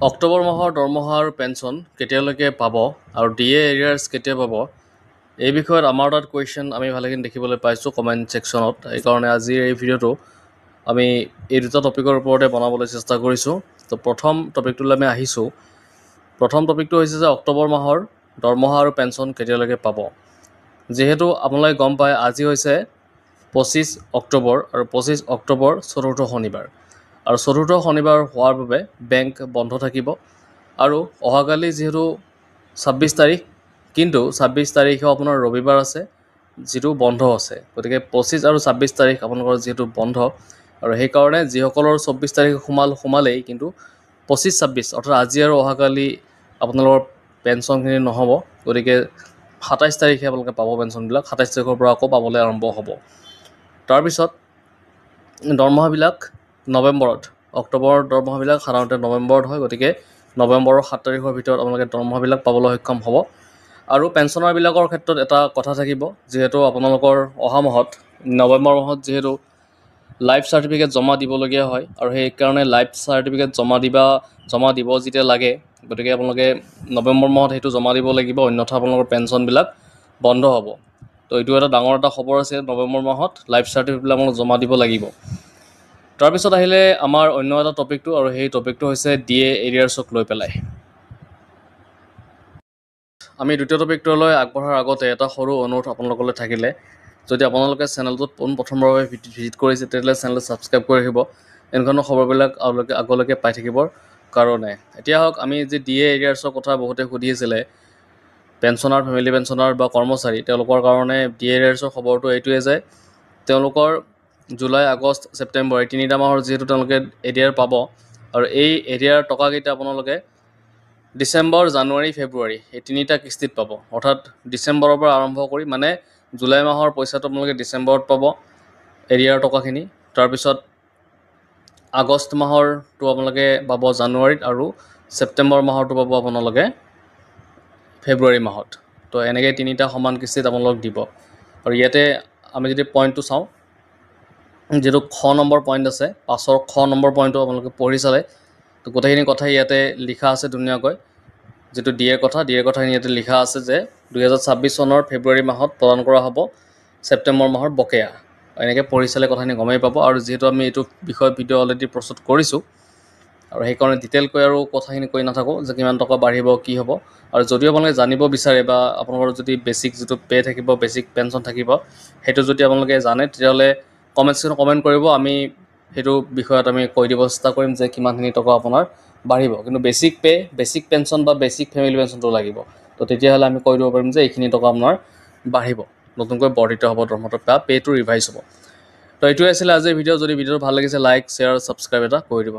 অক্টোবৰ মাহৰ দৰমহা আৰু পেঞ্চন কেতিয়ালৈকে পাব আৰু ডিএ এৰিয়াৰ্ছ কেতিয়া পাব এই বিষয়ত আমাৰ তাত কুৱেশ্যন আমি ভালেখিনি দেখিবলৈ পাইছোঁ কমেণ্ট ছেকশ্যনত। সেইকাৰণে আজিৰ এই ভিডিঅ'টো আমি এই দুটা টপিকৰ ওপৰতে বনাবলৈ চেষ্টা কৰিছোঁ। তো প্ৰথম টপিকটোলৈ আমি আহিছোঁ। প্ৰথম টপিকটো হৈছে যে অক্টোবৰ মাহৰ দৰমহা আৰু পেঞ্চন কেতিয়ালৈকে পাব। যিহেতু আপোনালোকে গম পায় আজি হৈছে 25 অক্টোবৰ আৰু 25 অক্টোবৰ চতুৰ্থ শনিবাৰ আৰু চতুৰ্থ শনিবাৰ হোৱাৰ বাবে বেংক বন্ধ থাকিব আৰু অহাকালি যিহেতু 26 তাৰিখ কিন্তু 26 তাৰিখেও আপোনাৰ ৰবিবাৰ আছে যিটো বন্ধ আছে। গতিকে 25 আৰু 26 তাৰিখ আপোনালোকৰ যিহেতু বন্ধ আৰু সেইকাৰণে যিসকলৰ 24 তাৰিখ সোমালেই কিন্তু 25-26 অৰ্থাৎ আজি আৰু অহাকালি আপোনালোকৰ পেঞ্চনখিনি নহ'ব। গতিকে 27 তাৰিখে আপোনালোকে পাব পেঞ্চনবিলাক। 27 তাৰিখৰ পৰা আকৌ পাবলৈ আৰম্ভ হ'ব। তাৰপিছত দৰমহাবিলাক নৱেম্বৰত, অক্টোবৰৰ দৰমহাবিলাক সাধাৰণতে নৱেম্বৰত হয়। গতিকে নৱেম্বৰৰ 7 তাৰিখৰ ভিতৰত আপোনালোকে দৰমহাবিলাক পাবলৈ সক্ষম হ'ব। আৰু পেঞ্চনাৰবিলাকৰ ক্ষেত্ৰত এটা কথা থাকিব, যিহেতু আপোনালোকৰ অহা মাহত নৱেম্বৰ মাহত যিহেতু লাইফ চাৰ্টিফিকেট জমা দিবলগীয়া হয় আৰু সেইকাৰণে লাইফ চাৰ্টিফিকেট জমা দিব যেতিয়া লাগে, গতিকে আপোনালোকে নৱেম্বৰ মাহত সেইটো জমা দিব লাগিব, অন্যথা আপোনালোকৰ পেঞ্চনবিলাক বন্ধ হ'ব। তো এইটো এটা ডাঙৰ এটা খবৰ আছে, নৱেম্বৰ মাহত লাইফ চাৰ্টিফিকেটবিলাক আপোনালোকে জমা দিব লাগিব। তাৰপিছত আহিলে আমাৰ অন্য এটা টপিকটো, আৰু সেই টপিকটো হৈছে ডিএ এৰিয়াৰ্ছক লৈ পেলাই। আমি দ্বিতীয় টপিকটোলৈ আগবঢ়াৰ আগতে এটা সৰু অনুৰোধ আপোনালোকলৈ থাকিলে, যদি আপোনালোকে চেনেলটোত পোনপ্ৰথমৰ বাবে ভিজিট কৰিছে তেতিয়াহ'লে চেনেলটো ছাবস্ক্ৰাইব কৰি ৰাখিব, এনেধৰণৰ খবৰবিলাক আগলৈকে পাই থাকিবৰ কাৰণে। এতিয়া হওক, আমি যি ডিএ এৰিয়াৰ্ছৰ কথা বহুতে সুধি আছিলে, পেঞ্চনাৰ, ফেমিলি পেঞ্চনাৰ বা কৰ্মচাৰী, তেওঁলোকৰ কাৰণে ডিএ এৰিয়াৰ্ছৰ খবৰটো এইটোৱে যে তেওঁলোকৰ জুলাই, আগষ্ট, ছেপ্টেম্বৰ এই তিনিটা মাহৰ যিহেতু তেওঁলোকে এৰিয়াৰ পাব আৰু এই এৰিয়াৰ টকাকেইটা আপোনালোকে ডিচেম্বৰ, জানুৱাৰী, ফেব্ৰুৱাৰী এই তিনিটা কিস্তিত পাব। অৰ্থাৎ ডিচেম্বৰৰ পৰা আৰম্ভ কৰি মানে জুলাই মাহৰ পইচাটো আপোনালোকে ডিচেম্বৰত পাব এৰিয়াৰ টকাখিনি। তাৰপিছত আগষ্ট মাহৰটো আপোনালোকে পাব জানুৱাৰীত আৰু ছেপ্টেম্বৰ মাহৰটো পাব আপোনালোকে ফেব্ৰুৱাৰী মাহত। তো এনেকৈ তিনিটা সমান কিস্তিত আপোনালোকক দিব। আৰু ইয়াতে আমি যদি পইণ্টটো চাওঁ, যিটো খ নম্বৰ পইণ্ট আছে, 5ৰ খ নম্বৰ পইণ্টটো আপোনালোকে পঢ়ি চালে তো গোটেইখিনি কথাই ইয়াতে লিখা আছে ধুনীয়াকৈ। যিটো ডিএৰ কথাখিনি ইয়াতে লিখা আছে যে 2026 চনৰ ফেব্ৰুৱাৰী মাহত প্ৰদান কৰা হ'ব ছেপ্টেম্বৰ মাহৰ বকেয়া। এনেকৈ পঢ়ি চালে কথাখিনি গমেই পাব। আৰু যিহেতু আমি এইটো বিষয়ত ভিডিঅ' অলৰেডি প্ৰস্তুত কৰিছোঁ আৰু সেইকাৰণে ডিটেইলকৈ আৰু কথাখিনি কৈ নাথাকোঁ যে কিমান টকা বাঢ়িব, কি হ'ব। আৰু যদিও আপোনালোকে জানিব বিচাৰে বা আপোনালোকৰ যদি বেছিক যিটো পে' থাকিব, বেছিক পেঞ্চন থাকিব, সেইটো যদি আপোনালোকে জানে তেতিয়াহ'লে কমেণ্ট ছেকশ্যনত কমেণ্ট কৰিব। আমি সেইটো বিষয়ত আমি কৈ দিব চেষ্টা কৰিম যে কিমানখিনি টকা আপোনাৰ বাঢ়িব। কিন্তু বেছিক পে', বেছিক পেঞ্চন বা বেছিক ফেমিলি পেঞ্চনটো লাগিব। তো তেতিয়াহ'লে আমি কৈ দিব পাৰিম যে এইখিনি টকা আপোনাৰ বাঢ়িব, নতুনকৈ বৰ্ধিত হ'ব দৰমহাটো বা পে'টো ৰিভাইজ হ'ব। তো এইটোৱে আছিলে আজিৰ ভিডিঅ'। যদি ভিডিঅ'টো ভাল লাগিছে লাইক, শ্বেয়াৰ, ছাবস্ক্ৰাইব এটা কৰি দিব।